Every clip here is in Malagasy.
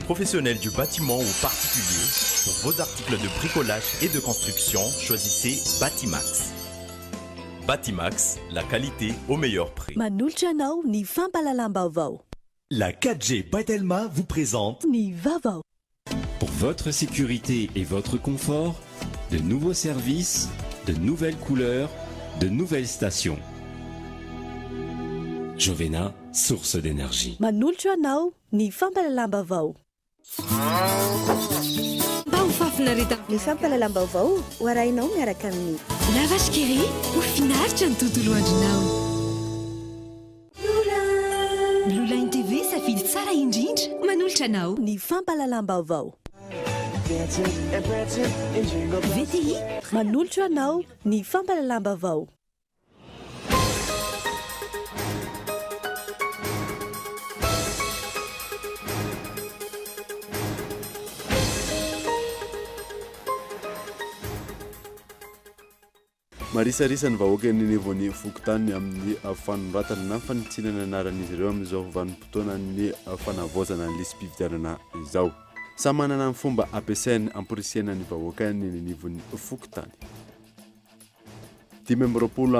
Professionnels du bâtiment ou particuliers, pour vos articles de bricolage et de construction, choisissez Batimax. Batimax, la qualité au meilleur prix. Manolotra anao ny fampalalam-baovao. La 4G Batelma vous présente Ny vaovao. Pour votre sécurité et votre confort, de nouveaux services, de nouvelles couleurs, de nouvelles stations. Jovena, source d'énergie. Manolotra anao ny fampalalam-baovao. Ny fampalalam-baovao hoarainao miaraka amin'ny Lavage kely ho finaritra ny tontolo andronao. Blue Line TV safidy tsara indrindra manolotra anao. ny fampalalam-baovao. VTI Manolotra anao ny fampalalam-baovao. Marisarisa ny vahoaka ny nivony fokotany amin'ny fanoratana na fanitsinana anaran'izy ireo amin'izao vanim-potoana ny fanavozana ny lisam-pifidianana izao. Samy manana ny fomba ampiasainy amporisiana ny vahoaka ny nivony fokotany. 5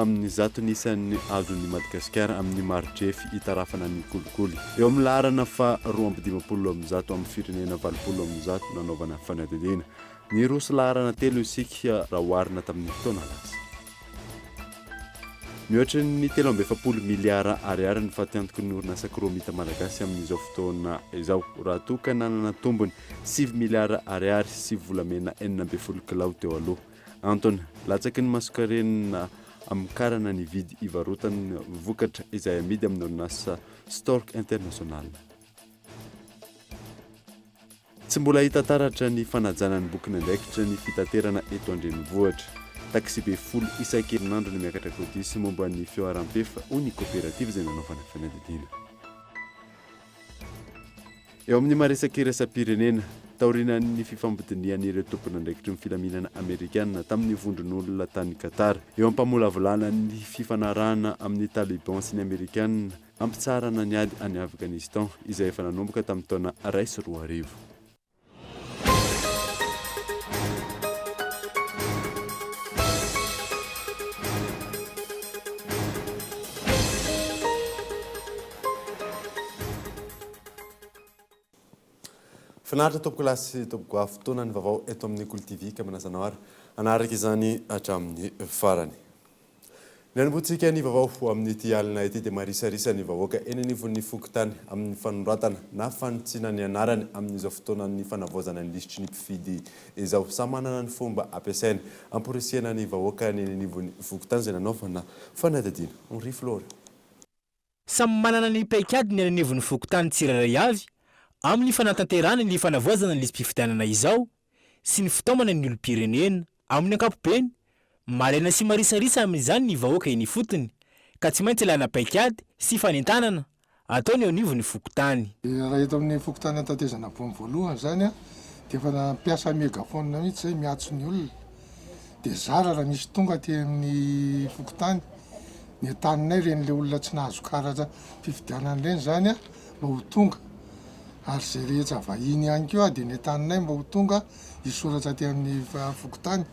amin'ny zato ny isan'ny azon'ny Madagasikara amin'ny marjefy hitarafana ny kolikoly. Eo amin'ny laharana fa 250 amin'ny zato amin'ny firenena 20 amin'ny zato nanaovana fanadidina. Ny roso laharana 3 isika raha oharina tamin'ny fotoana lasa. Mihoatra ny 3.7 miliara ariary ny fatiantoky ny orinasa kiromita malagasy amin'izao fotoana izao. Raha toka nanana tombony 7 miliara ariary sy volamena 40 kilao teo aloha. Antony latsaky ny masokarenina amin'ny karana ny vidy ivarotany vokatra izay amidy amin'ny orinasa Stork International. Tsy mbola hita taratra ny fanajana ny boky nandraikitra ny fitaterana eto andrenivohitra. Taxi be folo isan-kerinandro ny miakatra kodisy momba ny fioaram-pefa ho ny kooperativa izay nanaovana fanadidina. Eo amin'ny maresan-keresam-pirenena, taorinan'ny fifambodinian'ireo tompon'andraikitry ny filaminana Amerikanina tamin'ny vondron'olona tany Qatar. Eo ampamolavolana ny fifanarahana amin'ny Taliban sy ny Amerikanina ampitsarana ny ady any Afghanistan izay efa nanomboka tamin'ny taona 2010. Finaritra tompoko lasy tompoko fotoana ny vaovao eto amin'ny Kolo TV ka manazanao ary anaraka izany hatramin'ny farany. Ny anombotsika ny vaovao amin'ny ity alina ity dia marisarisa ny vahoaka eny anivon'ny fokotany amin'ny fanoratana na fanitsina ny anarany amin'izao fotoana ny fanavozana ny lisitry ny mpifidy izao. Samy manana ny fomba ampiasainy amporisiana ny vahoaka eny anivon'ny fokotany izay nanaovana fanadidina. Henri Flore. Samy manana ny paikady ny anivon'ny fokotany tsirairay avy amin'ny fanatanterana ny fanavozana ny lisam-pifidianana izao sy ny fitaomana ny olom-pirenena amin'ny ankapobeny malaina sy marisarisa amin'izany ny vahoaka eny fotony ka tsy maintsy ilana paikady sy fanentanana ataony eo anivon'ny fokotany. Raha eto amin'ny fokotany antatezana voany voalohany zany dia efa nampiasa megafone mihitsy zay miatso ny olona dia zara raha misy tonga aty amin'ny fokotany ny taninay reny le olona tsy nahazo karatra fifidianana ireny zany mba ho tonga. Ary zay rehetra vahiny ihany koa dia ny taninay mba ho tonga hisoratra aty amin'ny fokotany.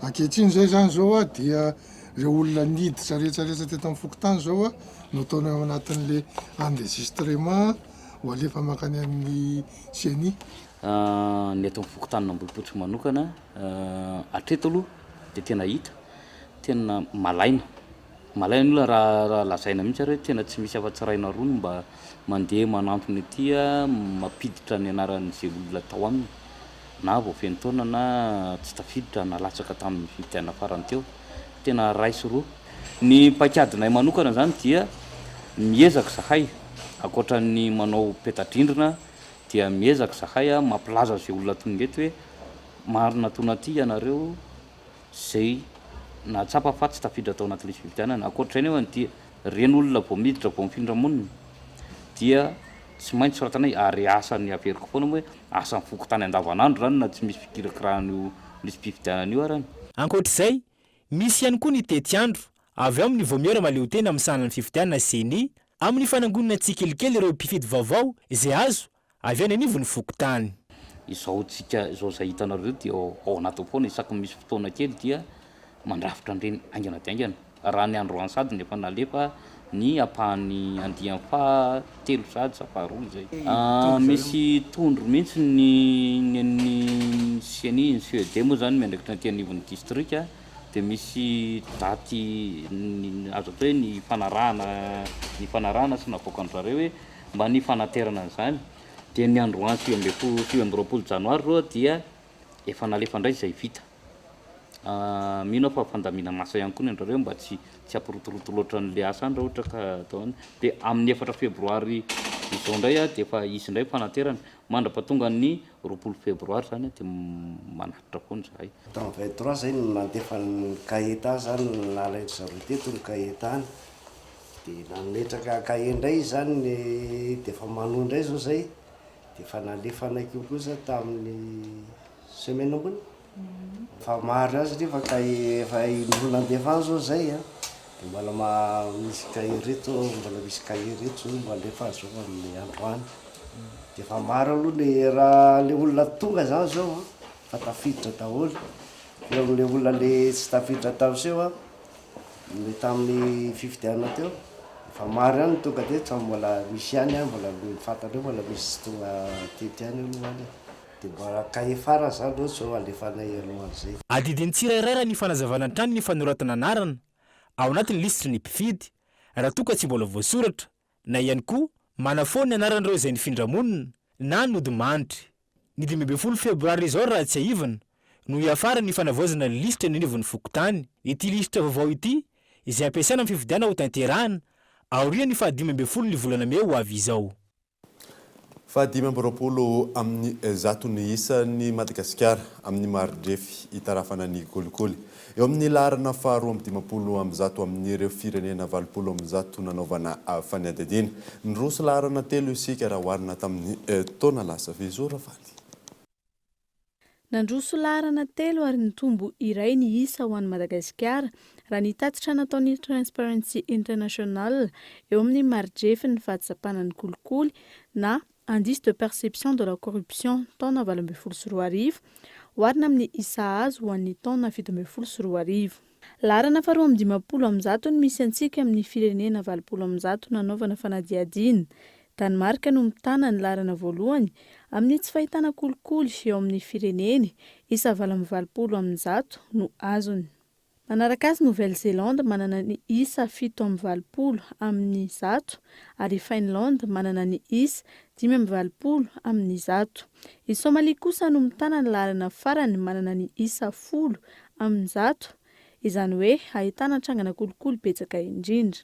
Ankehitriny zay zany zao dia ireo olona niditra rehetrarehetra teto amin'ny fokotany zao no ataony ao anatin'le enregistrement ho alefa makany amin'ny CNI. Ny eto amin'ny fokotany Nambolipotry manokana hatreto aloha dia tena hita tena malaina ny olona raha lazaina mihitsy ary tena tsy misy afa-tsaraina rony mba mandeha manantony ity mapiditra ny anaran'izay olona tao aminy na vao feno taona na tsy tafiditra na latsaka tamin'ny fifidianana farany teo. Tena ray sy roa. Ny paikadinay manokana zany dia miezaka zahay ankoatran'ny manao petadrindrina dia miezaka zahay mampilaza izay olona tonga eto hoe marina tona aty ianareo zay na tsapa fa tsy tafiditra tao anaty lisam-pifidianana. Ankoatr'izay nefa dia reny olona vao miditra vao mifindra monina dia tsy maintsy soratanay ary asany averiko foana hoe asan'ny fokotany andavanandro zany na tsy misy fikirakirahan'io lisam-pifidianana io arany. Ankoatr'izay misy ihany koa ny tetiandro avy ao amin'ny vomiera maleo tena amin'ny sanan'ny fifidianana CNI amin'ny fanangonana tsikelikely ireo mpifidy vaovao izay azo avy any anivony fokotany. Izao tsika zao zay hitanareo dia ao anaty foana isaky misy fotoana kely dia mandrafitra an'ireny aingana dia aingana. Raha ny andro ansady nefa nalefa ny apahany andiany fa 3 sady sa faharoa zay. Misy tondro mihitsy ny siany Suède moa zany miandraikitra aty anivon'ny district dia misy daty azo atao hoe ny fanarahana sy navoaka an'zareo hoe mba ny fanaterana an'izany. Dia ny andro any 7 janoary zao dia efa nalefa indray izay vita. Mino fa fandamina masa ihany koa ny andrareo mba tsy hampirotoroto loatra n'le asa any raha ohatra ka ataony. Dia amin'ny 4 febroary izao indray dia efa isy indray fanaterana mandrapatonga ny 20 febroary zany dia manatitra foana zahay. Dans 23 zay nandefa ny kahie zany nalaitry zareo teto ny kahie tany dia nametraka kahie indray zany dia efa manohy indray zao zay dia efa nalefanakio kosa tamin'ny semaine ambony. Fa maro azy nefa kahie efa indroa nandefa any zao zay dia mbola misy kahie reto mbola alefa zao amin'ny andro any. Dia efa maro aloha raha le olona tonga zany zao fa tafiditra daholo. Eo amin'le olona le tsy tafiditra tamin'iseo le tamin'ny fifidianana teo efa maro ihany tonga teto mbola misy ihany mbola mifantareo mbola misy tonga tety ihany aloha any. Dia mbola kahie farany zany loatra zao alefanay alohan'izay. Adidiny tsirairay raha ny fanazavana trany ny fanoratana anarana ao anatin'ny lisitry ny mpifidy raha toa ka tsy mbola voasoratra na ihany koa manafony ny anaran'ireo izay nifindramonina na nodimanitry. Ny 12 febroary izao raha tsy ahivana no hiafara ny fanavoazana ny lisitra ny anivon'ny fokotany. Ity lisitra vaovao ity izay ampiasaina amin'ny fifidiana ho tanterahana aorian'ny 15 ny volana May ho avy izao. 15 amin'ny zatony isan'ny Madagasikara amin'ny maridrefy hitarafana ny kolikoly. Eo amin'ny laharana faharoa amin'ny 10 amin'ny zato amin'ireo firenena 20 amin'ny zato nanaovana faniadidina. Nirosy laharana 3 isika raha oharina tamin'ny taona lasa vezora valy. Nandroso laharana 3 ary nitombo iray ny isa ho an'ny Madagasikara raha ny tatitra nataon'ny Transparency International eo amin'ny maridrefy ny fahatsapana ny kolikoly na indice de perception de la corruption taona 2024 oharina amin'ny isa azo ho an'ny taona 2024. Laharana faharoa amin'ny 10 amin'ny zato ny misy antsika amin'ny firenena 20 amin'ny zato nanaovana fanadiadiana. Danemarka no mitana ny laharana voalohany amin'ny tsy fahitana kolikoly eo amin'ny fireneny isa 20 amin'ny zato no azony. Manaraka azy Nouvelle-Zélande manana ny isa 7 amin'ny zato ary Finlande manana ny isa 5 amin'ny zato. I Somalia kosa no mitana ny laharana farany manana ny isa 10 amin'ny zato, izany hoe ahitana trangana kolikoly betsaka indrindra.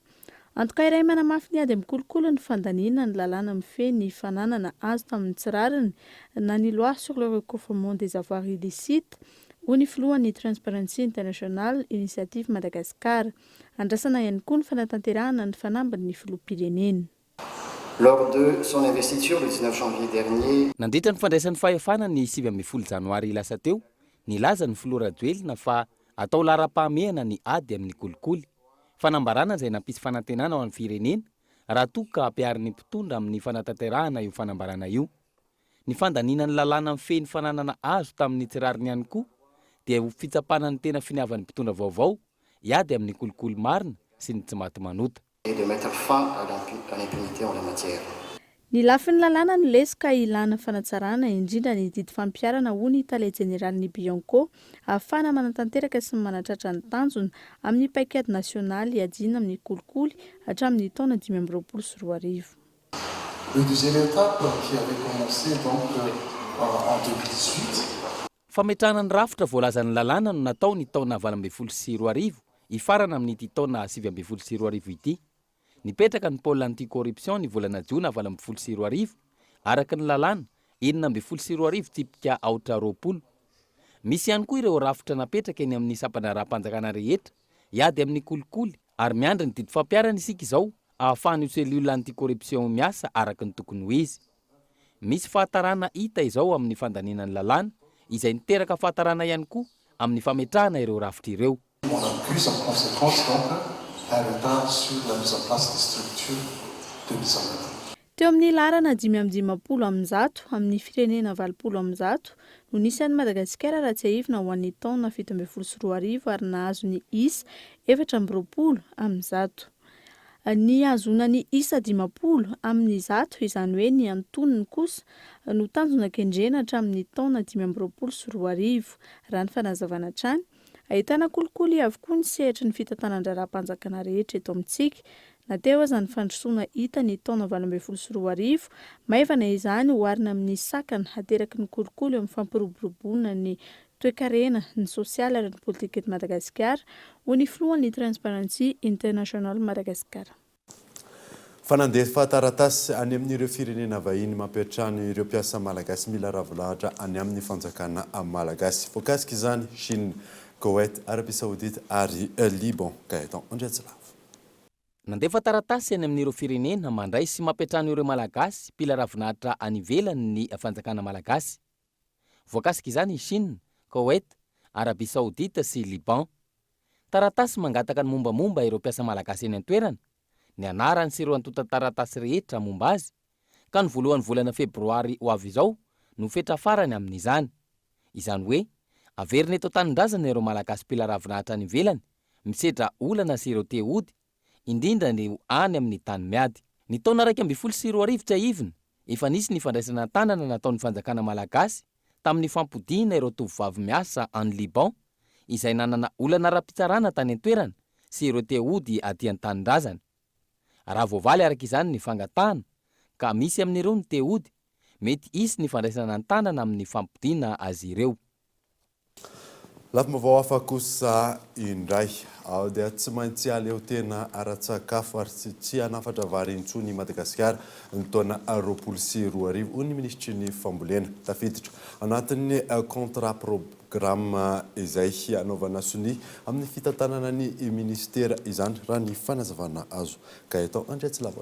Antoka iray manamafy ny ady amin'ny kolikoly ny fandaniana ny lalàna mifehy ny fananana azo tamin'ny tsirariny na ny loi sur le recouvrement des avoirs illicites ho ny filohan'ny Transparency International Initiative Madagascar. Andrasana ihany koa ny fanatanterahana ny fanamban'ny filoham-pirenena. Lors de son investiture le 19 janvier dernier, nandritra ny fandraisan'ny fahefana ny 7 janoary lasa teo, nilaza ny filoha Rajoelina fa atao lara-pahamehana ny ady amin'ny kolikoly. Fanambarana izay nampisy fanantenana ao amin'ny firenena raha toa ka ampiarin'ny mpitondra amin'ny fanatanterahana io fanambarana io. Ny fandaniana ny lalàna mifehy ny fananana azo tamin'ny tsirariny ihany koa dia ho fitsapana ny tena finiavan'ny mpitondra vaovao hiady amin'ny kolikoly marina sy ny tsy maty manota. de mettre fin à l'impunité en la matière. Ny lafin'ny lalàna no lesika ilana fanatsarana indrindra ny didy fampiarana ho ny Tale General'ny Bianco ahafahana manatanteraka sy manatratra ny tanjona amin'ny paikady nasionaly iadiana amin'ny kolikoly hatramin'ny taona 2024. Le deuxième étape qui avait commencé donc en 2018. Fametrahana ny rafitra voalazan'ny lalàna no natao ny taona 2024 ifarana amin'ity taona 2024 ity. Nipetraka ny pôle anti-corruption ny volana Jiona 2024 araka ny lalàna 2024 tipika aotra roapolo. Misy ihany koa ireo rafitra napetraka eny amin'ny sapana raha-panjakana rehetra hiady amin'ny kolikoly ary miandry ny didy fampiarana isika izao ahafahan'io cellule anti-corruption miasa araka ny tokony ho izy. Misy fahatarana hita izao amin'ny fandaniana ny lalàna izay niteraka fahatarana ihany koa amin'ny fametrahana ireo rafitra ireo. On accuse en conséquence donc un retard sur la mise en place des structures de mise en œuvre. Teo amin'ny larana 550 amin'ny firenena 20 no nisy an'i Madagasikara raha tsy ahivina ho an'ny taona 17 ary nahazo ny isa 420 amin'ny 100. Ny azona ny isa 50 amin'ny 100 izany hoe ny antonony kosa no tanjona kendrena hatramin'ny taona 520 raha ny fanazavana trany. Ahitana kolikoly avokoa ny sehatra ny fitantanan-draram-panjakana rehetra eto amintsika. Nateo aza ny fandrosoana hita ny taona 2020 maivana izany hoarina amin'ny sakana hateraky ny kolikoly eo amin'ny fampiroboroboana ny toe-karena ny sosialy ary ny politika eto Madagasikara ho ny filohan'ny Transparency International Madagasikara. Fanandefa taratasy any amin'ireo firenena vahiny mampiatrano ireo mpiasa malagasy mila ravolahatra any amin'ny fanjakana malagasy. Voakasika izany Chine, Koweït, Arabie Saoudite ary Liban. Gaëtan Andriatsilava. Nandefa taratasy any amin'ireo firenena mandray sy mampiatrano ireo malagasy mpila ravinahitra any ivelan'ny fanjakana malagasy. Voakasika izany Chine, Koweït, Arabie Saoudite sy Liban. Taratasy mangataka ny mombamomba ireo mpiasa malagasy eny an-toerana. Ny anarany sy ireo antota-taratasy rehetra momba azy ka ny voalohan'ny volana febroary ho avy izao no fetra farany amin'izany. Izany hoe averina eto tanindrazana ireo malagasy mpila ravinahitra any ivelany misedra olana sy ireo te-hody indrindra ny any amin'ny tany miady. Ny taona 2024 tsy ahivina efa nisy ny fandraisana tanana nataon'ny fanjakana malagasy tamin'ny fampodiana ireo tovovavy miasa any Liban izay nanana olana ra-pitsarana tany an-toerana sy ireo te-hody aty an-tanindrazana. Raha voavaly araka izany ny fangatahana ka misy amin'ireo ny te-hody mety isy ny fandraisana tanana amin'ny fampodiana azy ireo. Lafim-baovao hafa kosa indray ao dia tsy maintsy aleo tena ara-tsakafo ary tsy hanafatra vary intsony Madagasikara ny taona 2024 hoy ny ministry ny fambolena tafiditra anatin'ny contrat programme izay anaovana soni amin'ny fitantanana ny ministera izany raha ny fanazavana azo. Gaëtan Andriatsilava.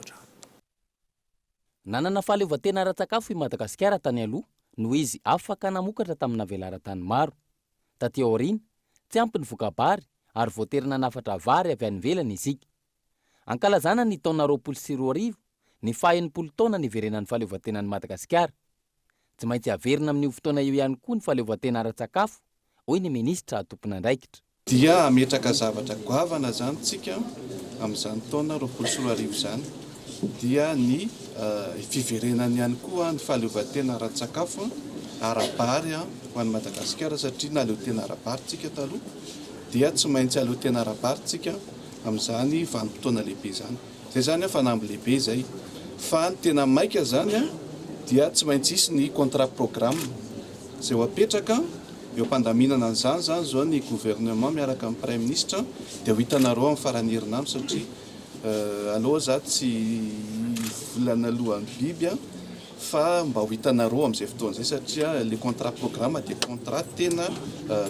Nanana fahaleovantena ara-tsakafo i Madagasikara tany aloha no izy afaka namokatra tamina velaran-tany maro. Taty aoriana tsy ampy ny vokabary ary voaterina nafatra vary avy any ivelany isika. Ankalazana ny taona 2024 ny faha-80 taona ny iverenan'ny fahaleovantenan'i Madagasikara. Tsy maintsy averina amin'io fotoana io ihany koa ny fahaleovantena ara-tsakafo hoy ny ministra tompon'andraikitra. Dia ametraka zavatra goavana zany tsika amin'izany taona 2024 izany dia ny fiverenany ihany koa ny fahaleovantena ara-tsakafo ara-bary ho an'ny Madagasikara satria naleo tena ara-bary tsika taloha dia tsy maintsy aleo tena ara-bary tsika amin'izany vanim-potoana lehibe izany. Zay zany fanamby lehibe zay fa ny tena maika zany dia tsy maintsy isy ny contrat programme zay ho apetraka eo ampandaminana an'izany zany zao ny gouvernement miaraka amin'ny prime ministre dia ho hitanareo amin'ny farany herinandro satria aloha za tsy volana alohan'ny biby fa mba ho hitanareo amin'izay fotoana izay satria le contrat programme dia contrat tena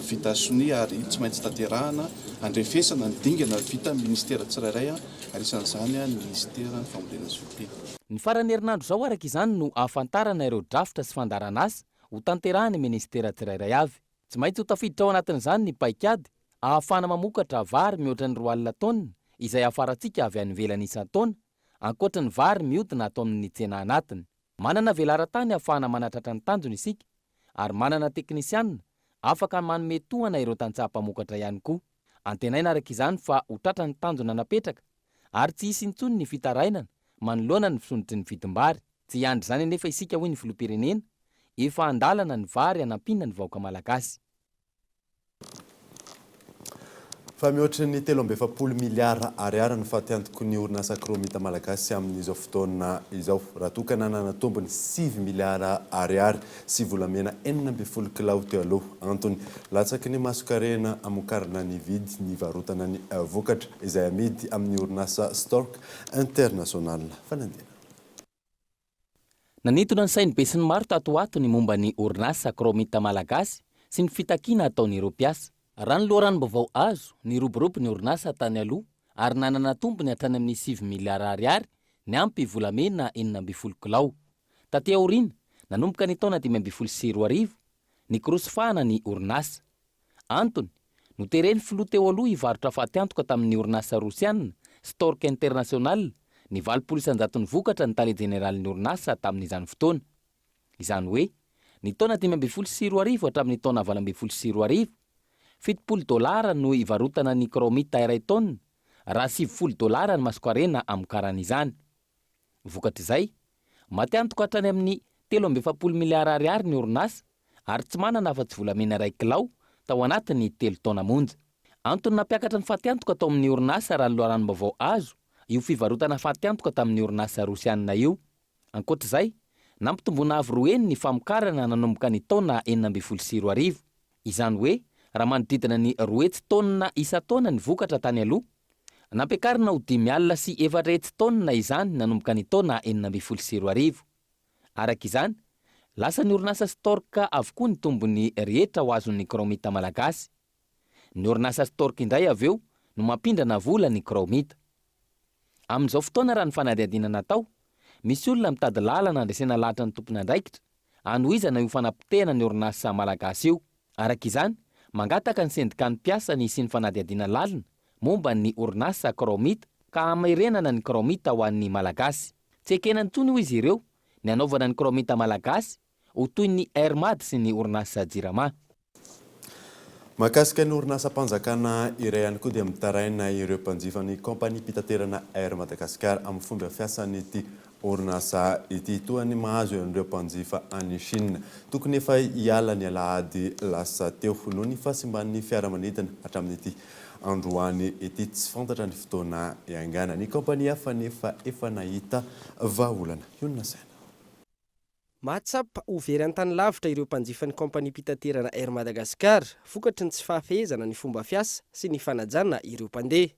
vita soni ary tsy maintsy tanterahana andrefesana ny dingana vita ministera tsirairay arisan'izany ny ministera ny fambolena sy fiompiana. Ny farany herinandro zao araka izany no ahafantarana ireo drafitra sy fandarana asa ho tanterahany ministera tsirairay avy. Tsy maintsy ho tafiditra ao anatin'izany ny paikady ahafana mamokatra vary mihoatra ny 4 taona izay afarantsika avy any ivelany isan-taona ankoatra ny vary mihodina ato amin'ny tsena anatiny. Manana velara-tany ahafahana manatratra ny tanjona isika ary manana teknisianina afaka manome tohana ireo tantsaha-mpamokatra ihany koa. Antenaina araka izany fa ho tratra ny tanjona napetraka ary tsy hisy intsony ny fitarainana manoloana ny fisondrotry ny vidim-bary. Tsy iandry izany anefa isika hoy ny filoham-pirenena efa andalana ny vary hanampinana ny vahoaka malagasy. Fa mihoatra ny 3.7 miliara ariary ny fatiantoko ny orinasa kromita malagasy amin'izao fotoana izao raha tokana nanatombony 7 miliara ariary sy volamena 14 kilao teo aloha. Antony latsaky ny masokarena amokarana ny vidy ny varotana ny vokatra izay amidy amin'ny orinasa Stork International. Fanandina. Nanitona ny sainy be sy ny maro tato ato ny momba ny orinasa kromita malagasy sy ny fitakiana ataon'ireo mpiasa. Raha ny loharano vaovao azo ny roboroby ny orinasa tany aloha ary nanana tombony hatrany amin'ny 7 miliara ariary ny ampy volamena 14 kilao. Taty aoriana nanomboka ny taona 2024 ny korosifahana ny orinasa. Antony notereny filoha teo aloha ivarotra fatiantoka tamin'ny orinasa rosianina Stork International ny 800 vokatra ny tale jeneralin'ny orinasa tamin'izany fotoana. Izany hoe ny taona 540 hatramin'ny taona 2040, $70 no ivarotana ny kromita iray taona, raha $70 ny masokarena amin'ny karan'izany. Vokatra izay matiantoka hatrany amin'ny 3.7 miliara ariary ny orinasa ary tsy manana afa-tsy volamena 1 kilao tao anatiny 3 taona monja. Antony nampiakatra ny fatiantoka tao amin'ny orinasa raha ny loharanom-baovao azo io fivarotana fatiantoka tamin'ny orinasa rosianina io. Ankoatr'izay, nampitombona avy roeny ny famokarana nanomboka ny taona 2014. Izany hoe raha manodidina ny 2 tonna isa-taona ny vokatra tany aloha, nampiakarina ho 5 sy 4 tonna izany nanomboka ny taona 2014. Araka izany, lasa ny orinasa Stork avokoa ny tombony rehetra ho azon'ny kromita malagasy. Ny orinasa Stork indray avy eo no mampindrana vola ny kromita. Amin'izao fotoana raha ny fanadihadiana natao, misy olona mitady lalana andresena lahatra ny tompona andraikitra, anohizana io fanapitehana ny orinasa malagasy io. Araka izany, mangataka ny sendikan'ny mpiasany sy ny fanadihadiana lalina momba ny orinasa kromita ka hamarenana ny kromita ho an'ny malagasy. Tsy ekenany tsony ho izy ireo ny anaovana ny kromita malagasy ho toy ny Airmad sy ny orinasa Jirama. Mahakasika ny orinasa mpanjakana iray ihany koa dia mitaraina ireo mpanjifa ny kompania pitaterana Air Madagascar amin'ny fomba fiasan'ity orinasa ity. Toa ny mahazo ireo mpanjifa any Chine. Tokony efa hiala ny alahady lasa teo noho ny fahasimban'ny fiaramanidina hatramin'ity androany ity tsy fantatra ny fotoana iangana. Ny kompania fanefa efa nahita vahaolana. Yona Saina. Mahatsapa ho very an-tany lavitra ireo mpanjifa ny kompania pitaterana Air Madagascar, vokatry ny tsy fahafehezana ny fomba fiasa sy ny fanajana ireo mpandeha.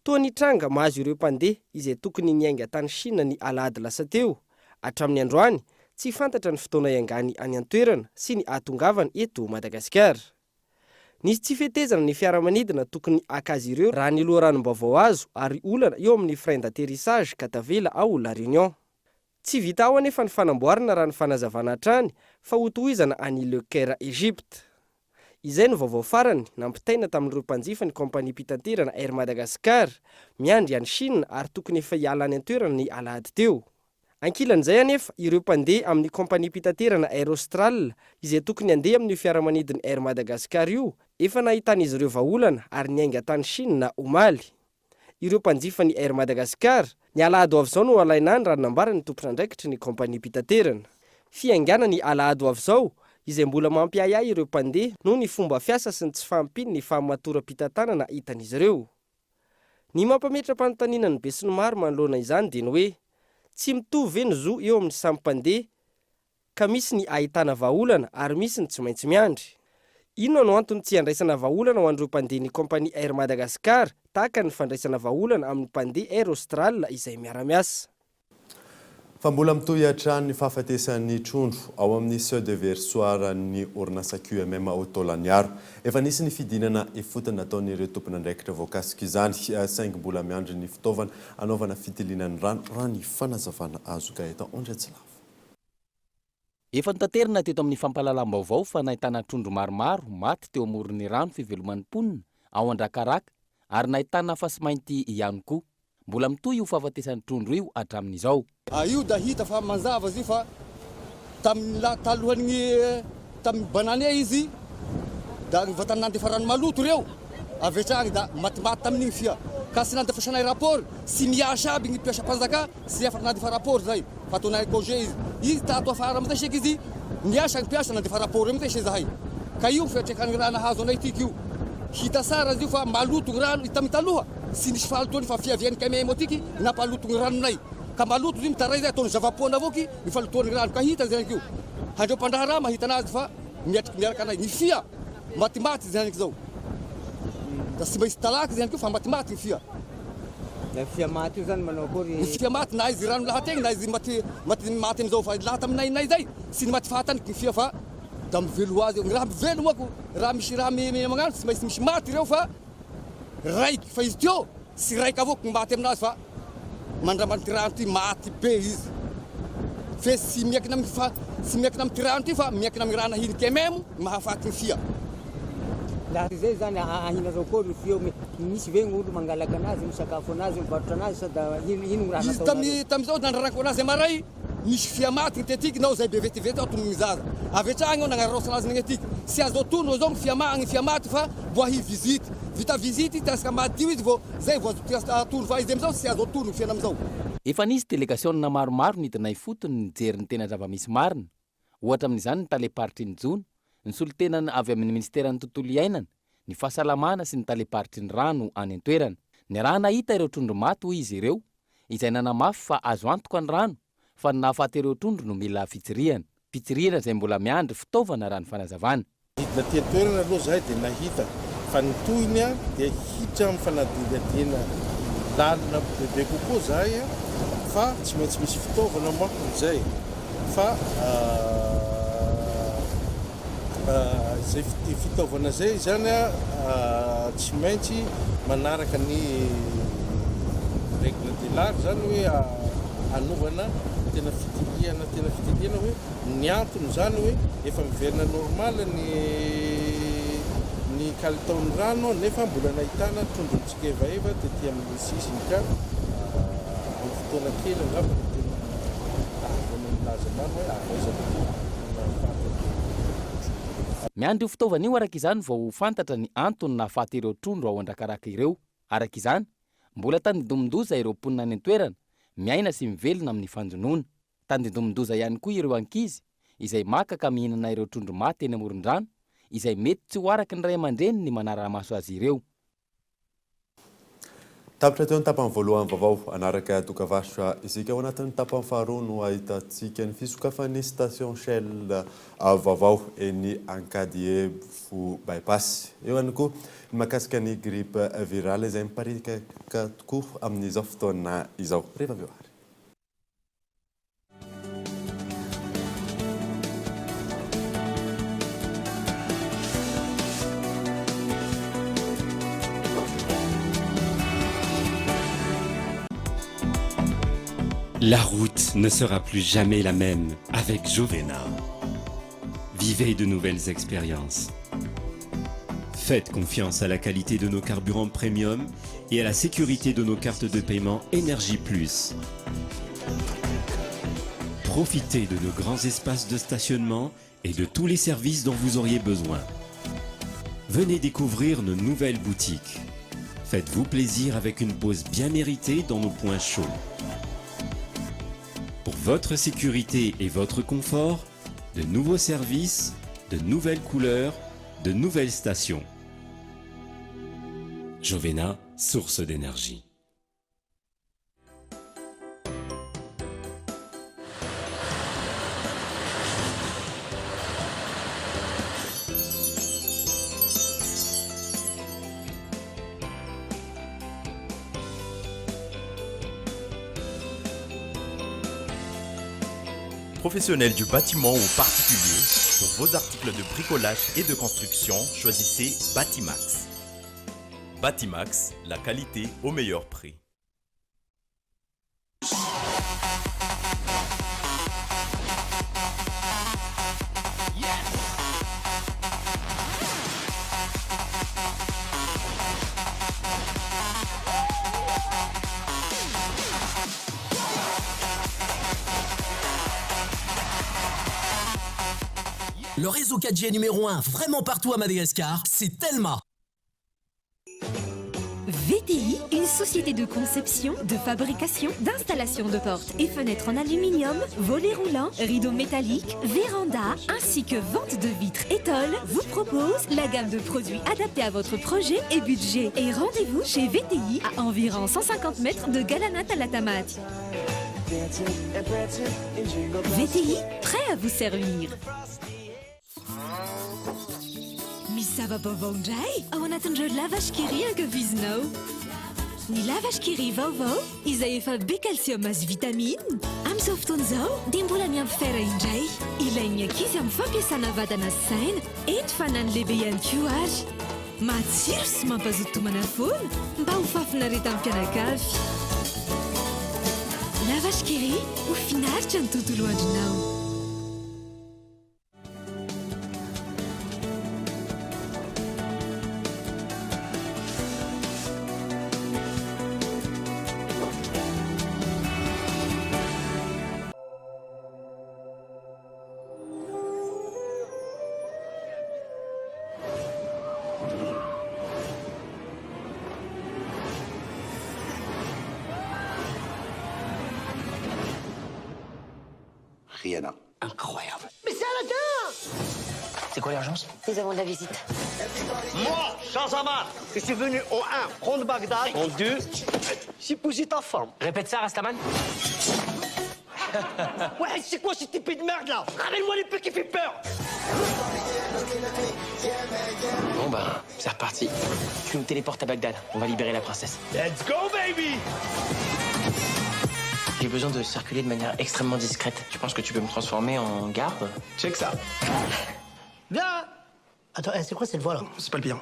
Toa ny tranga mahazo ireo mpandeha izay tokony niainga tany Chine ny alahady lasa teo. Hatramin'ny androany, tsy fantatra ny fotoana iangany any an-toerana sy ny atongavany eto Madagasikar. Nisy tsy fetezana ny fiaramanidina tokony akazy ireo raha ny loharanom-baovao azo ary olana eo amin'ny frein d'atterrissage ka tavela ao La Réunion. Tsy vita ao anefa ny fanamboarana raha ny fanazavana hatrany fa hotohizana any Le Caire Egypte. Izay no vaovao farany nampitaina tamin'ireo mpanjifa ny kompania pitaterana Air Madagascar miandry any Chine ary tokony efa hiala any an-toerana ny alahady teo. Ankilan'izay anefa ireo mpandeha amin'ny kompania pitaterana Air Austral izay tokony handeha amin'ny fiaramanidiny Air Madagascar io efa nahitan'izy ireo vahaolana ary niainga tany Chine na omaly. Ireo mpanjifa ny Air Madagascar ny alahady avy izao no alainany raha nambarany tompona andraikitry ny kompania pitaterana. Fiaingana ny alahady avy izao izay mbola mampiayay ireo mpandeha noho ny fomba fiasa sy ny tsy fampiny ny famatoram-pitantanana hitan'izy ireo. Ny mampametra-panontaniana ny be sy ny maro manoloana izany dia ny hoe tsy mitovy ny zo eo amin'ny samy mpandeha ka misy ny ahitana vahaolana ary misy ny tsy maintsy miandry. Inona no antony tsy handraisana vahaolana ho an'ireo mpandeha ny kompania Air Madagascar tahaka ny fandraisana vahaolana amin'ny mpandeha Air Austral izay miara-miasa. Fa mbola mitohy hatrany ny fahafatesan'ny trondro ao amin'ny Seu de Versoir ny orinasa QMM Autolaniaro. Efa nisy ny fidinana efotana nataon'ireo tompon'andraikitra voakasika izany saingy mbola miandry ny fitaovana anaovana fitilianan'ny rano raha ny fanazavana azo Gaëtan Ondretsilavo. Efa notanterina teto amin'ny fampahalalam-baovao fa nahitana trondro maromaro maty teo amoron'ny rano fiveloman'ny mponina ao Andrakaraka ary nahitana fasy mainty ihany koa. Mbola mitohy io fahafatesan'ny trondro io hatramin'izao. Io da hita fa manzava izy fa talohany tamin'ny banane izy da vatany nandefa rano maloto reo avetrany da matimaty tamin'igny fia ka sy nandefasanay rapport sy miasa aby ny mpiasa mpanjaka sy afaka nandefa rapport zay fa tonay congé izy tato afara amizay seky izy niasa ny mpiasa nandefa rapport amizay se zahay ka io fiatrekany raha nahazo anay tiky io hita sara izy io fa maloto ny rano hita mitaloha sy nisy fahalotony fa fiaviany kamemo tiky napaloto ny ranonay ka maloto izy mitaray zay ataony zavapoana avoky ny falotony rano ka hita zay io handreo mpandrahara mahita anazy fa miaraka anay ny fia matimaty zay zao da sy maintsy talaky zay fa matimaty ny fia. La fia maty io zany manao akory. Ny fia maty na izy rano lahategny na izy maty amizao fa laha taminay zay sy ny maty fahatany ny fia fa da mivelo azy ny raha mivelo moako raha misy raha magnano sy maintsy misy maty reo fa raiky fa izy teo sy raiky avao ny maty aminazy fa mandramany ty rano ty maty be izy fe sy miakina amin'ny ty rano ty fa miakina amin'ny raha nahiny kememo mahafaty ny fia. laha zay zany ahinareo kory feo misy ve gn'olo mangalaka anazy misakafo anazy mivarotra anazy sada ino raha izy tamizao nandrarako anazy maray misy fia maty gn'tetiky nao zay be vetivety ao tono zaza avetragny ao nagnarosana azy gn'etiky sy azo tono zao gny fia maty fa vo ahi visite vita visite tasaka madio izy vo zay vo atoro fa izy amizao sy azo tono fiana amizao. Efa nisy délégation maromaro nidinay fotony nijery ny tena zava-misy marina ohatra amin'izany ny taleparitry ny jona ny solotenana avy amin'ny ministeran'ny tontolo iainana ny fahasalamana sy ny taleparitry ny rano any an-toerana ny raha nahita ireo trondro maty hoy izy ireo izay nanamafy fa azo antoka ny rano fa ny nahafaty ireo trondro no mila fitsirihana izay mbola miandry fitaovana raha ny fanazavana. Hidina ty toerana aloha zahay dia nahita fa ny tohiny a dia hiditra amin'ny fanadinadiana lalina bebe kokoa zahay a fa tsy maintsy misy fitaovana mankon'izay fa zay fitaovana zay zany a tsy maintsy manaraka ny règle de l'art zany hoe anovana tena fitiliana hoe ny antony zany hoe efa miverina normal ny kalitaon'ny rano nefa mbola nahitana trondrontsika evaeva tetỳ amin'ny sisiny ka amin'ny fotoana kely angamba tena laza maro hoe avozana miandry io fitaovana io araka izany vao ho fantatra ny antony nahafaty ireo trondro ao andrakaraka ireo. Araka izany mbola tandidomondoza ireo mponina any an-toerana miaina sy mivelona amin'ny fanjonoana. Tandidomondoza ihany koa ireo ankizy izay makaka mihinana ireo trondro maty eny amoron-drano izay mety tsy ho araky ny ray aman-dreny ny manara-maso azy ireo. Tapitra teo ny tapany voalohany vaovao anaraka dokavasotra isika ao anatin'ny tapany faharoa no ahitantsika ny fisokafan'ny station Shell vaovao eny Ankadie fo bypass. Eo ihany koa ny mahakasika ny grippe virale izay miparitaka tokoa amin'izao fotoana izao. Rehefa avy eo ary. La route ne sera plus jamais la même avec Jovena. Vivez de nouvelles expériences. Faites confiance à la qualité de nos carburants premium et à la sécurité de nos cartes de paiement Énergie Plus. Profitez de nos grands espaces de stationnement et de tous les services dont vous auriez besoin. Venez découvrir nos nouvelles boutiques. Faites-vous plaisir avec une pause bien méritée dans nos points chauds. Pour votre sécurité et votre confort, de nouveaux services, de nouvelles couleurs, de nouvelles stations. Jovena, source d'énergie. Professionnels du bâtiment ou particuliers, pour vos articles de bricolage et de construction, choisissez Batimax. Batimax, la qualité au meilleur prix. Le réseau 4G numéro 1 vraiment partout à Madagascar, c'est Telma. VTI, une société de conception, de fabrication, d'installation de portes et fenêtres en aluminium, volets roulants, rideaux métalliques, vérandas, ainsi que vente de vitres étoiles, vous propose la gamme de produits adaptés à votre projet et budget. Et rendez-vous chez VTI à environ 150 mètres de Galanat à la Tamati. VTI, prêt à vous servir. Misava bavondray ao anatin'ireo lavashkiri ankafizinao. Ny lavashkiri vaovao izay efa be calcium azy vitamine. Amin'izao fotoana izao dia mbola miampy fera indray. Ilain'ny ankizy amin'ny fampiasana vatana sy saina, eny fa na ny lehibe ihany koa ary. Matsiro sy mampazoto homana foana mba ho fafina reta amin'ny mpianakavy. Lavashkiri ho finaritra ny tontolo andronao. Rihanna. Incroyable. Mais c'est Aladdin! C'est quoi l'urgence? Nous avons de la visite. Moi, Shahzaman, je suis venu au 1, prendre Bagdad, en 2, épouser ta femme. Répète ça, Rastaman. Ouais, c'est quoi cette épée de merde là? Ramène-moi l'épée qui fait peur! Bon ben, c'est reparti. Tu nous téléportes à Bagdad. On va libérer la princesse. Let's go, baby! J'ai besoin de circuler de manière extrêmement discrète. Tu penses que tu peux me transformer en garde? Check ça. Viens! Attends, c'est quoi cette voix là? C'est pas le pire.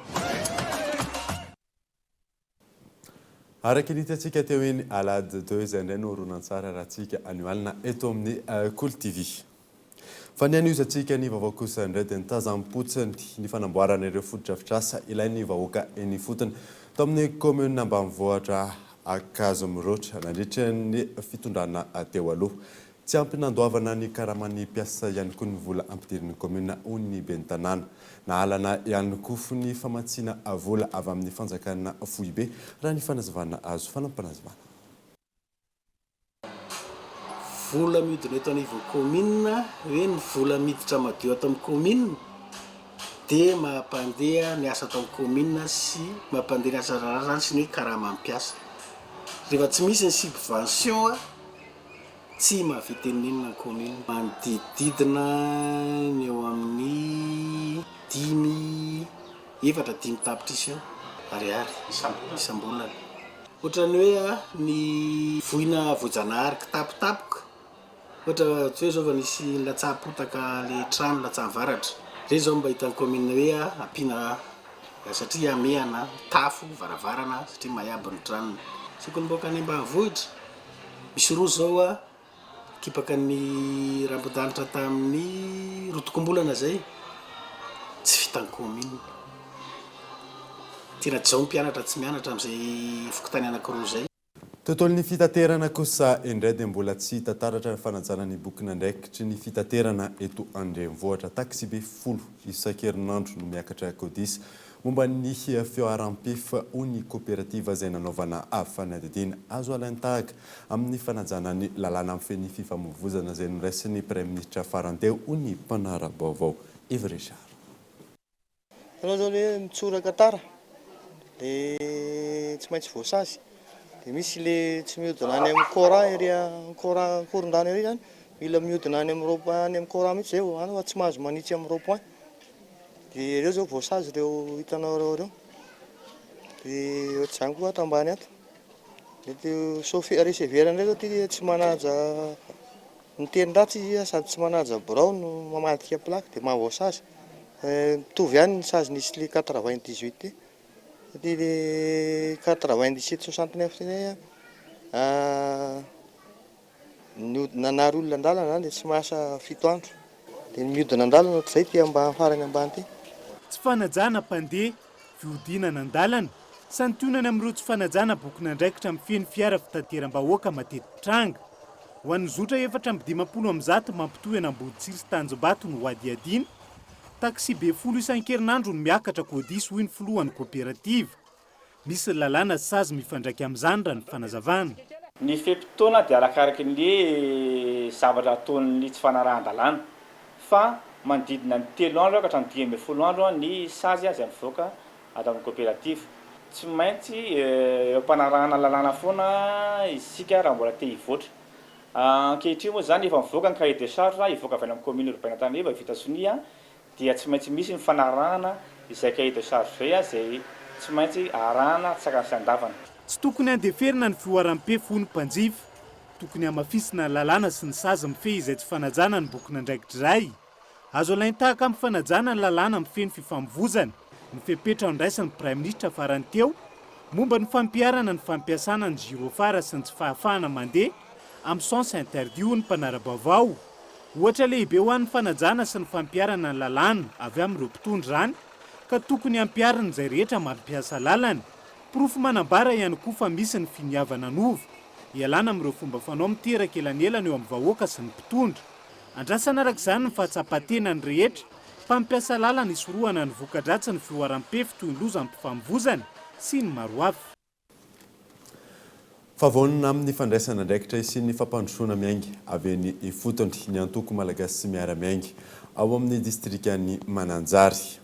araka ny hitantsika teo eny alady 2 izay indray no horonan-tsara raha tsika anioalina eto amin'ny Cool TV. Fa ny aniozantsika ny vaovao kosa indray dia nitazam-potsiny ny fanamboarana ireo fotodrafitrasa ilain'ny vahoaka eny fotony tao amin'ny commune ambanivohitra Akazo Mirotra nandritra ny fitondrana teo aloha. Tsy ampy nandoavana ny karaman'ny mpiasa ihany koa ny vola ampidirin'ny commune hoy ny ben'ny tanàna. Nahalana ihany koa ny famatsiana vola avy amin'ny fanjakana Foibe raha ny fanazavana azo fanampanazavana. Vola midina eto anivon'ny commune hoe ny vola miditra madio ato amin'ny commune dia mampandeha ny asa ato amin'ny commune sy mampandeha ny asa rarany sy ny hoe karama mpiasa. Rehefa tsy misy ny subvention tsy mahavita ninona ny commune. Manodididina ny eo amin'ny 5 tapitra ariary isam-bolana. Ohatrany hoe ny voina voajanahary kitapitapoka ohatra tsy hoe zao fa nisy latsahapotaka le trano latsahavaratra reny zao mba hitan'ny commune hoe ampiana satria amehana tafo varavarana satria mahabo ny tranony. Sokony mboka any ambanivohitra misy roa zao kipaka ny rambodanitra tamin'ny rotokom-bolana zay tsy vitan'ny commune. Tena tsy zao mpianatra tsy mianatra amin'izay fokotany anankiroa zay. Tontolon'ny fitaterana kosa indray dia mbola tsy tantaratra ny fanajana ny boky andraikitry ny fitaterana eto andrenivohitra taxi be 10 isan-kerinandro no miakatra kodisa momba ny fioaram-pefy hoy ny coopérative izay nanaovana fanadidina azo alainy tahaka amin'ny fanajana ny lalàna amin'ny feny fifamoivoizana izay noraisin'ny prime ministre faranteo hoy ny mpanara-baovao Yves Richard. Anao zao hoe mitsoraka tara dia tsy maintsy voasazy. Dia misy le tsy mihodina any amin'ny Coran Coran korondany ery zany mila mihodina any amin'ny rond-point any amin'ny Coran mihitsy zay ho tsy mahazo manitsy amin'ny rond-point. Dia ireo zao voasazy ireo hitanao reo. Dia ohatr'izany koa ato ambany ato. Dia chauffeur receveur indray zao ty tsy manaja miteny ratsy izy sady tsy manaja brown mamadika plaque dia mahavoasazy. Mitovy ihany ny sazy nisy le 98 ty. Dia 97-69 zay nanary olona andalana zany dia tsy mahasa 7 andro. Dia mihodina andalana ohatr'izay ty ambany farany ambany ty. Tsy fanajana mpandeha fihodinana andalana santionana amin'ireo tsy fanajana bokona andraikitra amin'ny feny fiara fitateram-bahoaka matetitranga ho an'ny zotra 420 mampitohy an'Amboditsiry sy Tanjombato no hoadiadina. Taxi be 10 isan-kerinandro no miakatra kodisy hoy ny filohan'ny coopérative. Misy lalàna sazy mifandraiky amin'izany raha ny fanazavana. Ny fepitoana dia arakaraky ny zavatra ataon'ny tsy fanarahan-dalàna fa manodidina ny 3 andro ka hatramin'ny 10 andro ny sazy azy mivoaka ato amin'ny coopérative. Tsy maintsy mpanarahana lalàna foana isika raha mbola te hivoatra. Ankehitriny moa zany efa mivoaka ny cahier de charge hivoaka avy amin'ny commune urbaine Taneba vita sonia dia tsy maintsy misy ny fanarahana izay cahier de charge zay tsy maintsy arahana tsaka sy andavana. Tsy tokony andeferina ny fioaram-pefy hoy ny mpanjifa. Tokony hamafisina lalàna sy ny sazy mifehy izay tsy fanajana ny bokona andraikitra iray. Azo alainy tahaka amin'ny fanajana ny lalàna amin'ny feny fifamoivoizana. Ny fepetra andraisan'ny prime ministre farany teo momba ny fampiarana ny fampiasana ny girofara sy ny tsy fahafahana mandeha amin'ny sens interdit hoy ny mpanara-baovao. Ohatra lehibe ho an'ny fanajana sy ny fampiarana ny lalàna avy amin'ireo mpitondra izany ka tokony hampiarana izay rehetra mampiasa lalana. Porofo manambara ihany koa fa misy ny finiavana nova ialana amin'ireo fomba fanao miteraka elanelana eo amin'ny vahoaka sy ny mpitondra. Andrasana arak'izany ny fahatsapatena ny rehetra mpampiasa lalana isorohana ny voka-dratsy ny fioaram-pefy toy ny loza ny mpifamoivoizana sy ny maro hafa. Favonina amin'ny fandraisana ndraikitra sy ny fampandrosoana miaingy avy ny fotondry ny antoko malagasy sy miara-miaingy ao amin'ny distrikany Mananjary.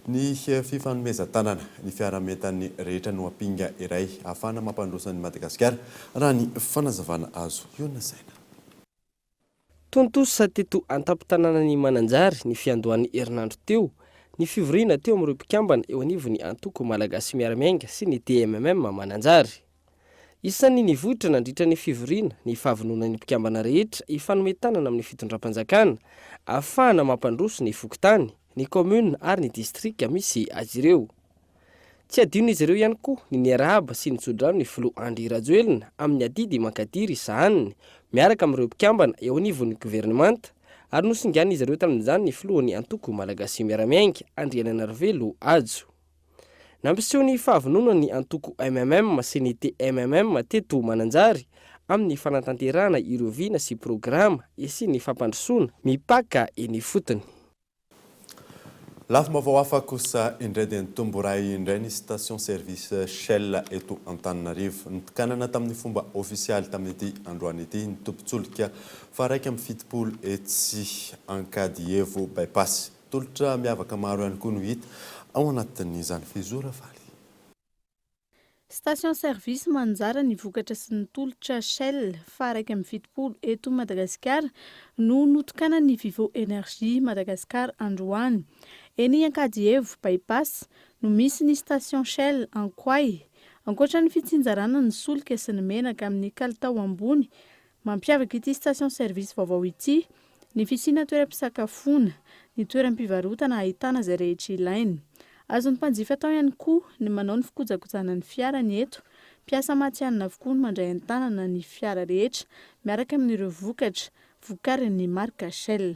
Ny fifanomezan-tanana ny fiarametan'ny rehetra no ampinga iray ahafahana mampandrosan'ny Madagasikara raha ny fanazavana azo iona saina. Tontosa teto antapon-tanànan'ny Mananjary ny fiandohan'ny herinandro teo, ny fivoriana teo amin'ireo mpikambana eo anivon'ny antoko malagasy miara-miainga sy ny TMM Mananjary. Isan'ny nivohitra nandritra ny fivoriana ny fahavononan'ny mpikambana rehetra ifanometanana amin'ny fitondram-panjakana ahafahana mampandroso ny fokontany, ny commune ary ny distrika misy azy ireo. Tsy adino izy ireo ihany koa ny niarahaba sy nitsodrano ny filoha Andry Rajoelina amin'ny adidy mankadiry sahaniny miaraka amin'ireo mpikambana eo anivon'ny gouvernemanta ary nosingana izy ireo tamin'izany ny filohan'ny antoko malagasy miara-miainga Andry Nirabelo Ajo. Nampiseho ny fahavononan'ny antoko MMM sy ny TMM teto Mananjary amin'ny fanatanterahana ireo vina sy programa sy ny fampandrosoana mipaka eny fotony. Lafo mavao hafa kosa indray dia nitombo ray indray ny station service Shell eto Antananarivo. Nitokanana tamin'ny fomba ofisialy tamin'ity androany ity ny tompontsoloka fa raiky amin'ny fitopolo etsy Ankadievo bypass. Tolotra miavaka maro ihany koa no hita ao anatin'izany fizora valy. Station service Manjara nivokatra sy nitolotra Shell fa raiky amin'ny fitopolo eto Madagasikara no notokana ny Vivo Énergie Madagasikara androany. Eny Ankadievo bypass no misy ny station Shell Ankoay. Ankoatra ny fitsinjarana ny solika sy ny menaka amin'ny kalitao ambony, mampiavaka ity station service vaovao ity ny fisiana toeram-pisakafoana, ny toeram-pivarotana ahitana izay rehetra ilainy. Azon'ny mpanjifa tao ihany koa ny manao ny fikojakojana ny fiara ny eto, mpiasa matihana avokoa ny mandray an-tanana ny fiara rehetra miaraka amin'ireo vokatra vokarin'ny marka Shell.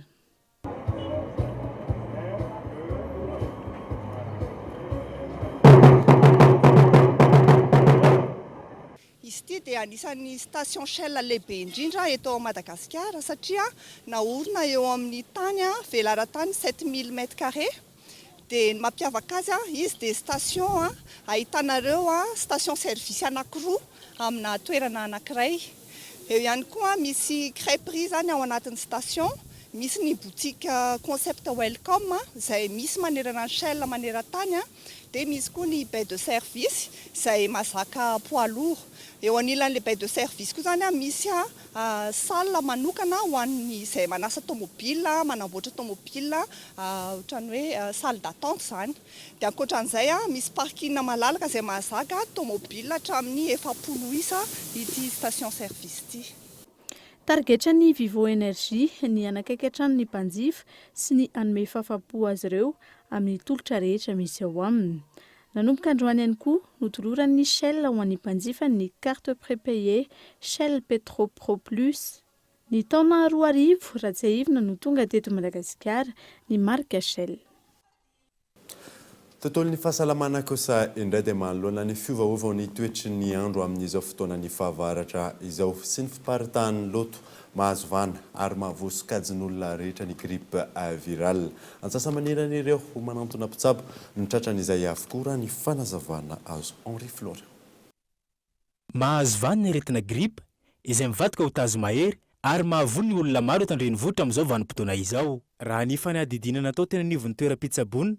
Izy ity dia anisan'ny station Shell lehibe indrindra eto Madagasikara satria naorina eo amin'ny tany velara-tany 7000 m². Dia mampiavaka azy izy dia station ahitanareo station service anankiroa amina toerana anankiray. Eo ihany koa misy crêperie zany ao anatin'ny station, misy ny boutique concept welcome izay misy manerana ny Shell maneran-tany, dia misy koa ny baie de service izay mazaka poids lourd. Eo anilan'ilay baie de service koa zany misy salle manokana ho an'ny izay manasa tomobile, manamboatra tomobile, ohatrany hoe salle d'attente zany. Dia ankoatran'izay misy parking malalaka izay mahazaka tomobile hatramin'ny 400 isa ity station service ity. Targetra ny Vivo Énergie ny anakaiky hatrany ny mpanjifa sy ny anome fahafa-po azy ireo amin'ny tolotra rehetra misy ao aminy. Nanomboka androany ihany koa notoloran'ny Shell ho an'ny mpanjifa ny carte prépayée Shell Petro Pro Plus. Ny taona 2000 raha tsy ahivina no tonga teto Madagasikara ny marka Shell. Tontolon'ny fahasalamana kosa indray dia manoloana ny fiovaova ny toetry ny andro amin'izao fotoana ny fahavaratra izao sy ny fiparitahan'ny loto mahazo vana ary mahavosikajin'olona rehetra ny grippe virale. Antsasamanirana ireo manantona mpitsabo ny tratran'izay avokoa ny fanazavana azo Henri Florian. Mahazo vana ny aretina grippe izay mivadika ho tazo mahery ary mahavony ny olona maro eto an-drenivohitra amin'izao vanim-potoana izao. Raha ny fanadidinana atao tena nivon'ny toeram-pitsabonina,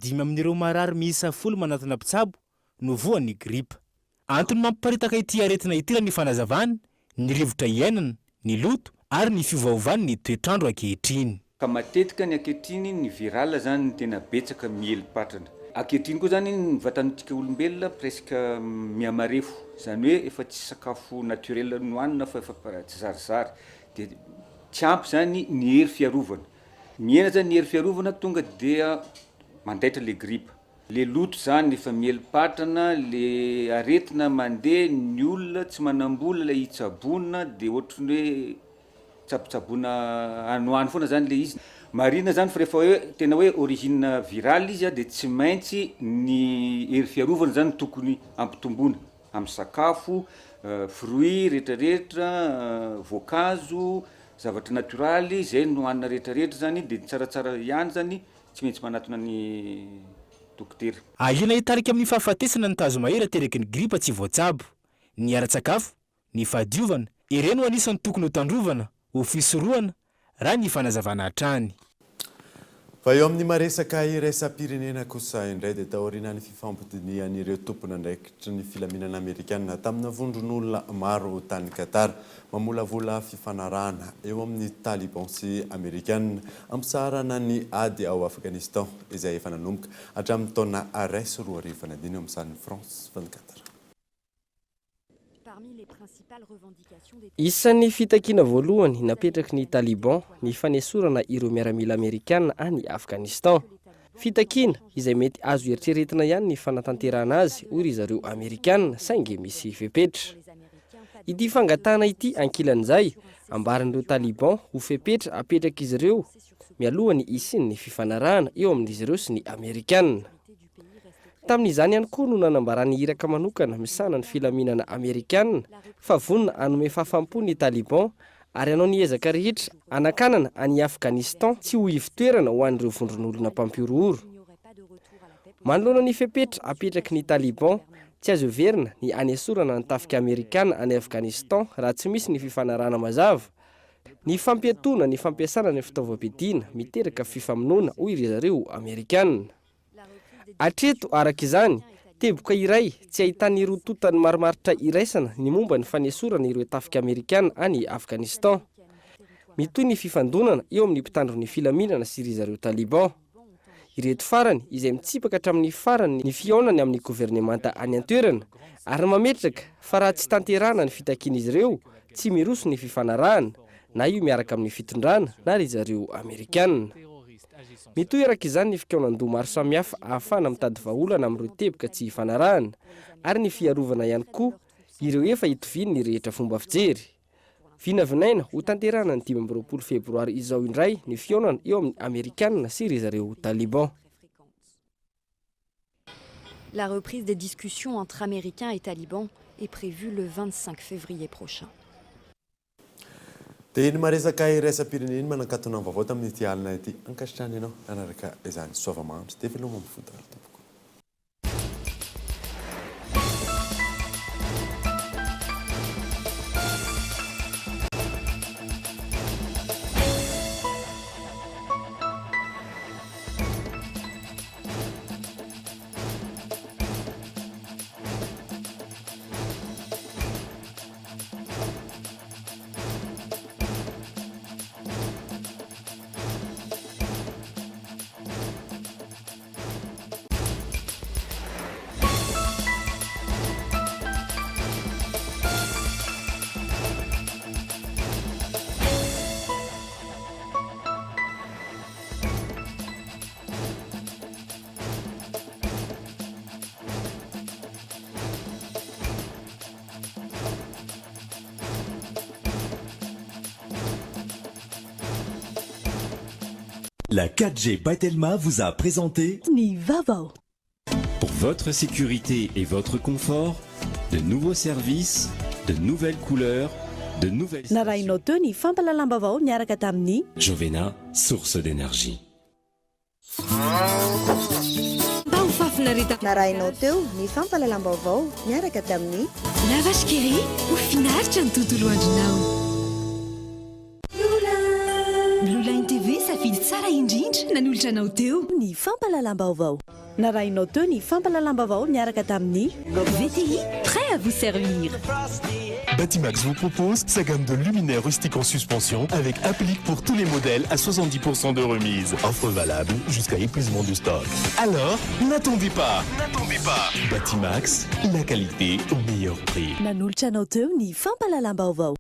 5 amin'ireo marary miisa 10 manatona mpitsabo no voan'ny grippe. Antony mampiparitaka ity aretina ity ny fanazavana, ny rivotra iainana, ny loto ary ny fiovaovany ny toetrandro ankehitriny. Ka matetika ny ankehitriny ny virale zany tena betsaka mieli-patrana. Ankehitriny koa zany ny vatantsika olombelona presque miamarefo, zany hoe efa tsy sakafo naturel nohanina fa efa tsy zarizary. Dia tsy ampy zany ny hery fiarovana. Miena zany ny hery fiarovana tonga dia mandaitra le grippe. Le loto zany efa mieli-patrana, le aretina mandeha, ny olona tsy manambola le hitsabona dia ohatrany hoe tsabotsaboana anohany foana zany le izy. Marina zany fa rehefa hoe tena hoe origine virale izy dia tsy maintsy ny hery fiarovana zany tokony ampitomboana amin'ny sakafo, fruit rehetrarehetra, voankazo, zavatra naturaly izay nohanina rehetrarehetra zany dia tsaratsara ihany zany tsy maintsy manatona ny dokotera. Ahina hitarika amin'ny fahafatesana ny tazo mahery ateraka ny grippe tsy voatsabo. ny ara-tsakafo, ny fahadiovana, ireny ho anisan'ny tokony ho tandrovana ho fisorohana raha ny fanazavana hatrany. Fa eo amin'ny maresaka iraisam-pirenena kosa indray dia taorian'ny fifampidinian'ireo tompon'andraikitry ny filaminana Amerikanina tamina vondron'olona maro tany Qatar mamolavola fifanarahana eo amin'ny Taliban sy Amerikanina ampisaharana ny ady ao Afghanistan izay efa nanomboka hatramin'ny taona 2019 eo amin'ny France 24. Isan'ny fitakiana voalohany napetraky ny Taliban ny fanesorana ireo miaramila Amerikanina any Afghanistan. Fitakiana izay mety azo eritreretina ihany ny fanatanterahana azy hoy ry zareo Amerikanina saingy misy fepetra. Ity fangatana ity ankilan'izay ambaran'ireo Taliban ho fepetra apetraka izy ireo mialohany isin ny fifanarahana eo amin'izy ireo sy ny Amerikanina. Tamin'izany ihany koa no nanambarany iraka manokana misana ny filaminana Amerikanina fa vonona anome fahafampo ny Taliban ary anao ny ezaka rehetra anakanana any Afghanistan tsy ho ivitoerana ho an'ireo vondron'olona mpampiorohoro. Manoloana ny fepetra apetraky ny Taliban tsy azo verina ny anesorana ny tafika Amerikana any Afghanistan raha tsy misy ny fifanarahana mazava. Ny fampiatoana ny fampiasana ny fitaovam-piadiana miteraka fifamonoana hoy ry zareo Amerikanina. Atreto arak'izany teboka iray tsy ahitany rototany maromaritra iraisana ny momba ny fanesorana ireo tafika Amerikana any Afghanistan. Mitoy ny fifandonana eo amin'ny mpitandron'ny filaminana sy ry zareo Taliban. Ireto farany izay mitsipaka hatramin'ny farany ny fiaonany amin'ny governemanta any an-toerana ary mametraka fa raha tsy tanterahana ny fitakian'izy ireo tsy miroso ny fifanarahana na io miaraka amin'ny fitondrana na ry zareo Amerikanina. Mitoy arak'izany ny fikaonan-doha maro samihafa ahafana mitady vahaolana amin'ireo teboka tsy hifanarahana ary ny fiarovana ihany koa ireo efa hitoviny ny rehetra fomba fijery. Vinavinaina ho tanterahana ny 20 febroary izao indray ny fiaonana eo amin'ny Amerikanina sy ry zareo Taliban. La reprise des discussions entre Américains et Talibans est prévue le 25 février prochain. Dia ny maresaka iraisam-pirenena manan-katona vaovao tamin'ity alina ity ankasitrany ianao anaraka izany soavamandry dia veloma mifoda tompoko. La 4G Batelma vous a présenté Nivavo. Pour votre sécurité et votre confort, de nouveaux services, de nouvelles couleurs, de nouvelles... Narainao teo ny fampalalambavao miaraka tamin'ny Jovena, source d'énergie. Narainao teo ny fampalalambavao miaraka tamin'ny Lavashkiri ho finaritra ny tontolo andronao. Blue Line TV safidy tsara indrindra nanolotra anao teo ny fampalalam-baovao. Narainao teo ny fampalalam-baovao miaraka tamin'ny VTI, prêt à vous servir. Batimax vous propose sa gamme de luminaires rustiques en suspension avec applique pour tous les modèles à 70% de remise. Offre valable jusqu'à épuisement du stock. Alors, n'attendez pas. Batimax, la qualité au meilleur prix. nanolotra anao teo ny fampalalam-baovao.